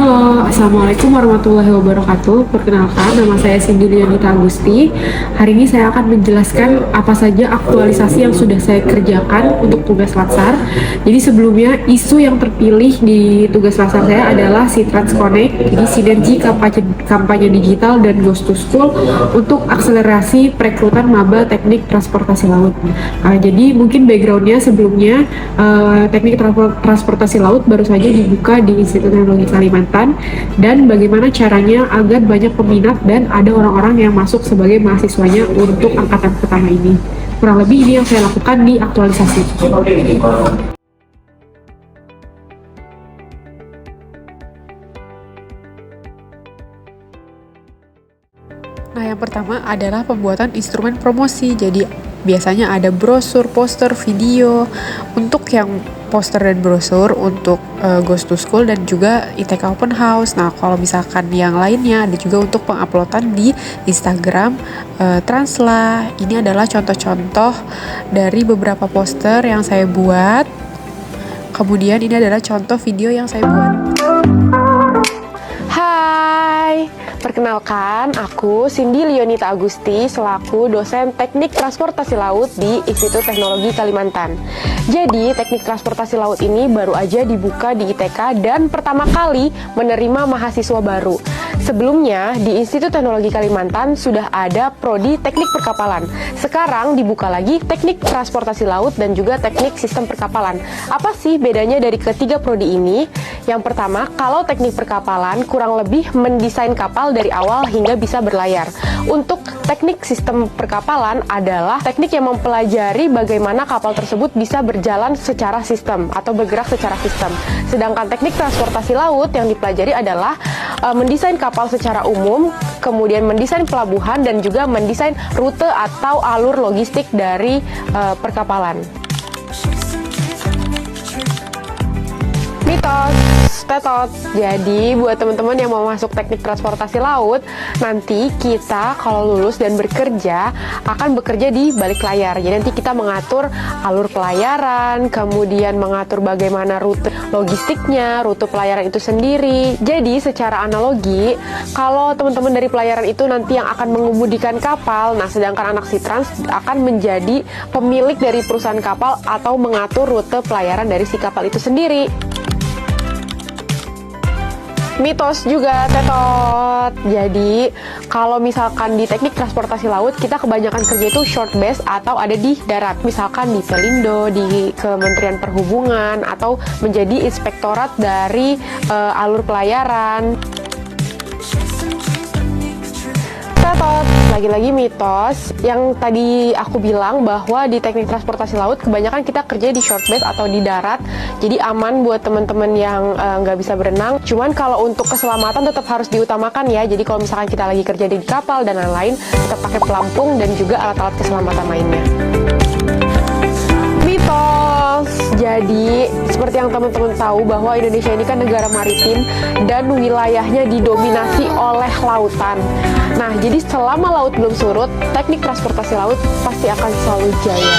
Halo, Assalamualaikum warahmatullahi wabarakatuh. Perkenalkan, nama saya Cindy Leonita Agusti. Hari ini saya akan menjelaskan apa saja aktualisasi yang sudah saya kerjakan untuk tugas Latsar. Jadi sebelumnya, isu yang terpilih di tugas Latsar saya adalah si Transconnect, jadi sinergi kampanye digital dan Ghost to School untuk akselerasi perekrutan maba teknik transportasi laut. Jadi mungkin backgroundnya sebelumnya, teknik transportasi laut baru saja dibuka di Institut Teknologi Kalimantan, dan bagaimana caranya agar banyak peminat dan ada orang-orang yang masuk sebagai mahasiswanya untuk angkatan pertama ini. Kurang lebih ini yang saya lakukan di aktualisasi. Nah, yang pertama adalah pembuatan instrumen promosi. Jadi biasanya ada brosur, poster, video. Untuk yang poster dan brosur untuk Ghost to School dan juga ITK Open House. Nah, kalau misalkan yang lainnya ada juga untuk penguploadan di Instagram Transla. Ini adalah contoh-contoh dari beberapa poster yang saya buat. Kemudian ini adalah contoh video yang saya buat. Hai, perkenalkan aku Cindy Leonita Agusti selaku dosen Teknik Transportasi Laut di Institut Teknologi Kalimantan. Jadi, Teknik Transportasi Laut ini baru aja dibuka di ITK dan pertama kali menerima mahasiswa baru. Sebelumnya, di Institut Teknologi Kalimantan sudah ada prodi Teknik Perkapalan. Sekarang dibuka lagi Teknik Transportasi Laut dan juga Teknik Sistem Perkapalan. Apa sih bedanya dari ketiga prodi ini? Yang pertama, kalau Teknik Perkapalan kurang lebih mendesain kapal dari awal hingga bisa berlayar. Untuk Teknik Sistem Perkapalan adalah teknik yang mempelajari bagaimana kapal tersebut bisa berjalan secara sistem atau bergerak secara sistem. Sedangkan Teknik Transportasi Laut yang dipelajari adalah mendesain kapal secara umum, kemudian mendesain pelabuhan dan juga mendesain rute atau alur logistik dari perkapalan. Mitos, tetot. Jadi buat teman-teman yang mau masuk teknik transportasi laut, nanti kita kalau lulus dan bekerja akan bekerja di balik layar. Jadi nanti kita mengatur alur pelayaran, kemudian mengatur bagaimana rute logistiknya, rute pelayaran itu sendiri. Jadi secara analogi, kalau teman-teman dari pelayaran itu nanti yang akan mengemudikan kapal, nah sedangkan anak Sitrans akan menjadi pemilik dari perusahaan kapal atau mengatur rute pelayaran dari si kapal itu sendiri. Mitos juga, tetot. Jadi, kalau misalkan di teknik transportasi laut, kita kebanyakan kerja itu short base atau ada di darat. Misalkan di Pelindo, di Kementerian Perhubungan, atau menjadi inspektorat dari alur pelayaran. Tetot. Lagi-lagi mitos yang tadi aku bilang bahwa di teknik transportasi laut kebanyakan kita kerja di short base atau di darat, jadi aman buat teman-teman yang nggak bisa berenang. Cuman kalau untuk keselamatan tetap harus diutamakan ya, jadi kalau misalkan kita lagi kerja di kapal dan lain-lain, tetap pakai pelampung dan juga alat-alat keselamatan lainnya. Mitos. Jadi, seperti yang teman-teman tahu bahwa Indonesia ini kan negara maritim dan wilayahnya didominasi oleh lautan. Nah, jadi selama laut belum surut, teknik transportasi laut pasti akan selalu jaya.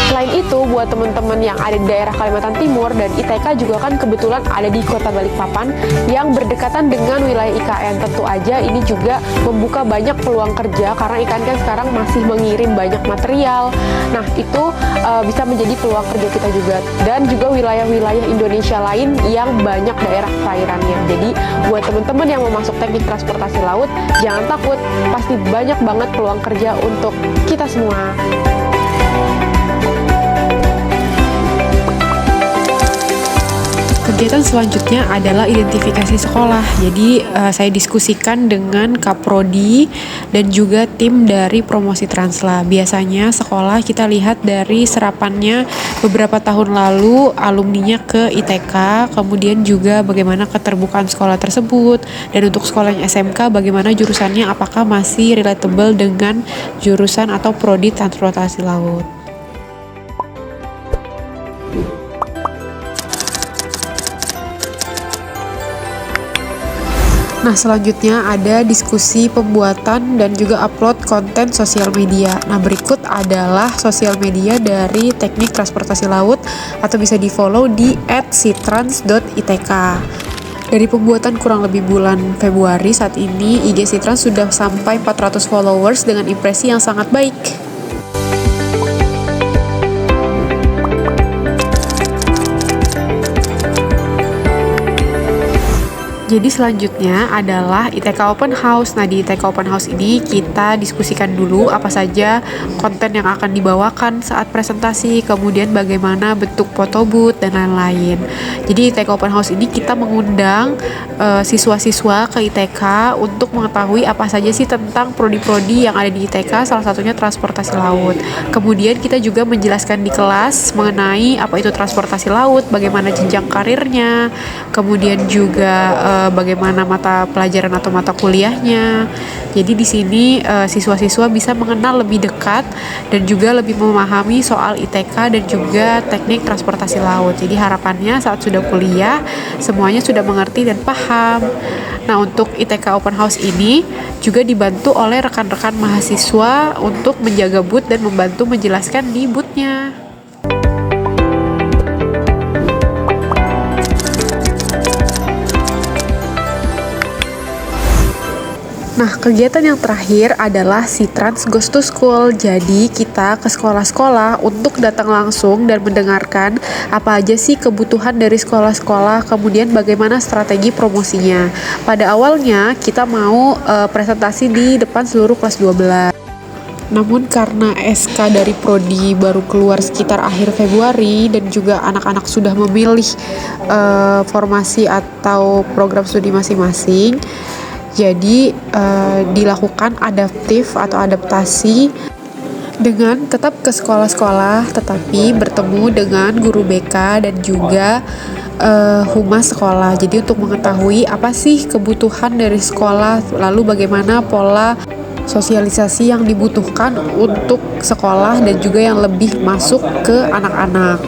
Selain itu, buat teman-teman yang ada di daerah Kalimantan Timur dan ITK juga kan kebetulan ada di Kota Balikpapan yang berdekatan dengan wilayah IKN. Tentu aja ini juga membuka banyak peluang kerja karena IKN kan sekarang masih mengirim banyak material. Nah, itu bisa menjadi peluang kerja kita juga. Dan juga wilayah-wilayah Indonesia lain yang banyak daerah perairannya. Jadi, buat teman-teman yang mau masuk teknik transportasi laut, jangan takut, pasti banyak banget peluang kerja untuk kita semua. Kegiatan selanjutnya adalah identifikasi sekolah. Jadi saya diskusikan dengan Kaprodi dan juga tim dari promosi Transla. Biasanya sekolah kita lihat dari serapannya beberapa tahun lalu alumninya ke ITK, kemudian juga bagaimana keterbukaan sekolah tersebut, dan untuk sekolah yang SMK bagaimana jurusannya, apakah masih relatable dengan jurusan atau prodi transportasi laut. Nah, selanjutnya ada diskusi pembuatan dan juga upload konten sosial media. Nah, berikut adalah sosial media dari Teknik Transportasi Laut atau bisa di-follow di @sitrans.itk. Dari pembuatan kurang lebih bulan Februari, saat ini IG Sitrans sudah sampai 400 followers dengan impresi yang sangat baik. Jadi selanjutnya adalah ITK Open House. Nah, di ITK Open House ini kita diskusikan dulu apa saja konten yang akan dibawakan saat presentasi, kemudian bagaimana bentuk photo booth dan lain-lain. Jadi ITK Open House ini kita mengundang siswa-siswa ke ITK untuk mengetahui apa saja sih tentang prodi-prodi yang ada di ITK, salah satunya transportasi laut. Kemudian kita juga menjelaskan di kelas mengenai apa itu transportasi laut, bagaimana jenjang karirnya, kemudian juga bagaimana mata pelajaran atau mata kuliahnya. Jadi di sini siswa-siswa bisa mengenal lebih dekat dan juga lebih memahami soal ITK dan juga teknik transportasi laut. Jadi harapannya saat sudah kuliah semuanya sudah mengerti dan paham. Nah, untuk ITK Open House ini juga dibantu oleh rekan-rekan mahasiswa untuk menjaga booth dan membantu menjelaskan di boothnya. Nah, kegiatan yang terakhir adalah Sitrans Goes to School. Jadi, kita ke sekolah-sekolah untuk datang langsung dan mendengarkan apa aja sih kebutuhan dari sekolah-sekolah, kemudian bagaimana strategi promosinya. Pada awalnya, kita mau presentasi di depan seluruh kelas 12. Namun karena SK dari Prodi baru keluar sekitar akhir Februari dan juga anak-anak sudah memilih formasi atau program studi masing-masing, jadi dilakukan adaptif atau adaptasi dengan tetap ke sekolah-sekolah tetapi bertemu dengan guru BK dan juga humas sekolah. Jadi untuk mengetahui apa sih kebutuhan dari sekolah, lalu bagaimana pola sosialisasi yang dibutuhkan untuk sekolah dan juga yang lebih masuk ke anak-anak.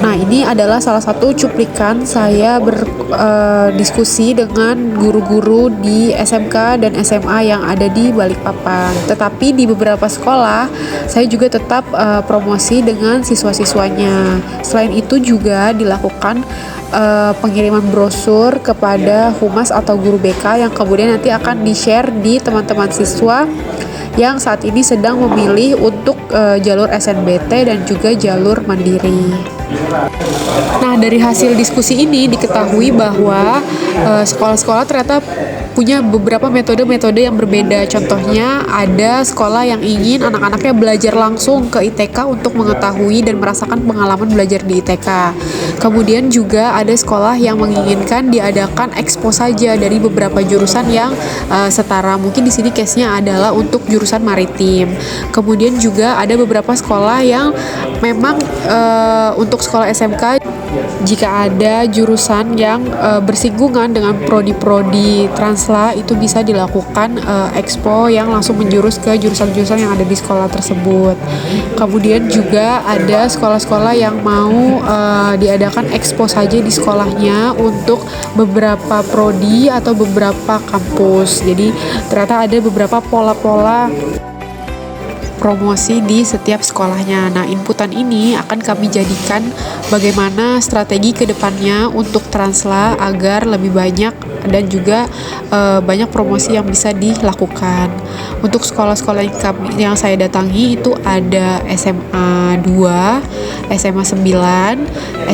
Nah, ini adalah salah satu cuplikan saya berdiskusi dengan guru-guru di SMK dan SMA yang ada di Balikpapan. Tetapi di beberapa sekolah saya juga tetap promosi dengan siswa-siswanya. Selain itu juga dilakukan pengiriman brosur kepada humas atau guru BK yang kemudian nanti akan di-share di teman-teman siswa yang saat ini sedang memilih untuk jalur SNBT dan juga jalur mandiri. Nah, dari hasil diskusi ini diketahui bahwa sekolah-sekolah ternyata punya beberapa metode-metode yang berbeda. Contohnya ada sekolah yang ingin anak-anaknya belajar langsung ke ITK untuk mengetahui dan merasakan pengalaman belajar di ITK. Kemudian juga ada sekolah yang menginginkan diadakan expo saja dari beberapa jurusan yang setara. Mungkin di sini case-nya adalah untuk jurusan maritim. Kemudian juga ada beberapa sekolah yang memang untuk sekolah SMK jika ada jurusan yang bersinggungan dengan prodi-prodi Transla, itu bisa dilakukan expo yang langsung menjurus ke jurusan-jurusan yang ada di sekolah tersebut. Kemudian juga ada sekolah-sekolah yang mau diadakan expo saja di sekolahnya untuk beberapa prodi atau beberapa kampus. Jadi ternyata ada beberapa pola-pola promosi di setiap sekolahnya. Nah, inputan ini akan kami jadikan bagaimana strategi ke depannya untuk Transla agar lebih banyak dan juga banyak promosi yang bisa dilakukan. Untuk sekolah-sekolah yang saya datangi itu ada SMA 2, SMA 9,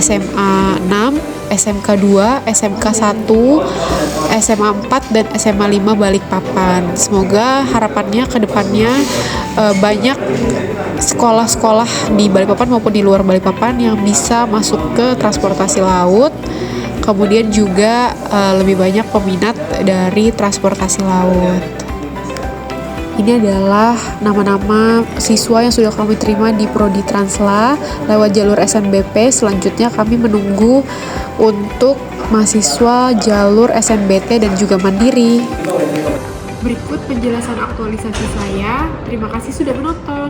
SMA 6, SMK 2, SMK 1, SMA 4, dan SMA 5 Balikpapan. Semoga harapannya ke depannya banyak sekolah-sekolah di Balikpapan maupun di luar Balikpapan yang bisa masuk ke transportasi laut. Kemudian juga lebih banyak peminat dari transportasi laut. Ini adalah nama-nama siswa yang sudah kami terima di Prodi Transla lewat jalur SNBP. Selanjutnya kami menunggu untuk mahasiswa jalur SNBT dan juga mandiri. Berikut penjelasan aktualisasi saya. Terima kasih sudah menonton.